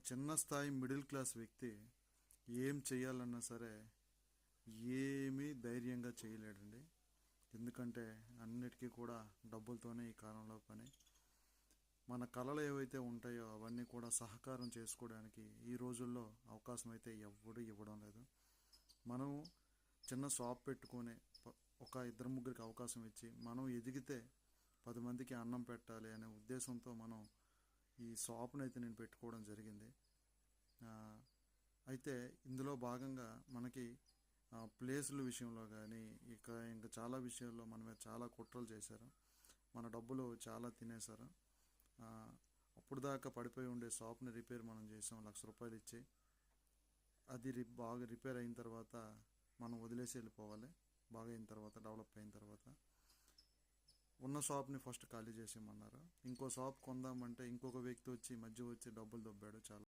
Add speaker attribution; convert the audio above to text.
Speaker 1: చిన్న స్థాయి middle class వ్యక్తి ఏం చేయాలన్నా సరే ఏమీ ధైర్యంగా చేయలేడండి. ఎందుకంటే అన్నిటికీ కూడా డబ్బులతోనే ఈ కాలంలో పని. మన కళలు ఏవైతే ఉంటాయో అవన్నీ కూడా సహకారం చేసుకోవడానికి ఈ రోజుల్లో అవకాశం అయితే ఎవ్వడూ ఇవ్వడం లేదు. మనం చిన్న షాప్ పెట్టుకొని ఒక ఇద్దరు ముగ్గురికి అవకాశం ఇచ్చి మనం ఎదిగితే 10 మందికి అన్నం పెట్టాలి అనే ఉద్దేశంతో మనం ఈ షాప్ని అయితే నేను పెట్టుకోవడం జరిగింది. ఆ, అయితే ఇందులో భాగంగా మనకి ప్లేసుల విషయంలో కానీ ఇంకా చాలా విషయాల్లో మన మీద చాలా కుట్రలు చేశారు. మన డబ్బులు చాలా తినేశారు. ఆ, అప్పుడు దాకా పడిపోయి ఉండే షాప్ని రిపేర్ మనం చేసాం ₹1,00,000 ఇచ్చి. అది బాగా రిపేర్ అయిన తర్వాత మనం వదిలేసి వెళ్ళిపోవాలి. బాగా అయిన తర్వాత డెవలప్ అయిన తర్వాత ఉన్న షాప్ని ఫస్ట్ ఖాళీ చేసేయమన్నారు. ఇంకో షాప్ కొందామంటే ఇంకొక వ్యక్తి వచ్చి మధ్య వచ్చి డబ్బులు దొబ్బాడు చాలా.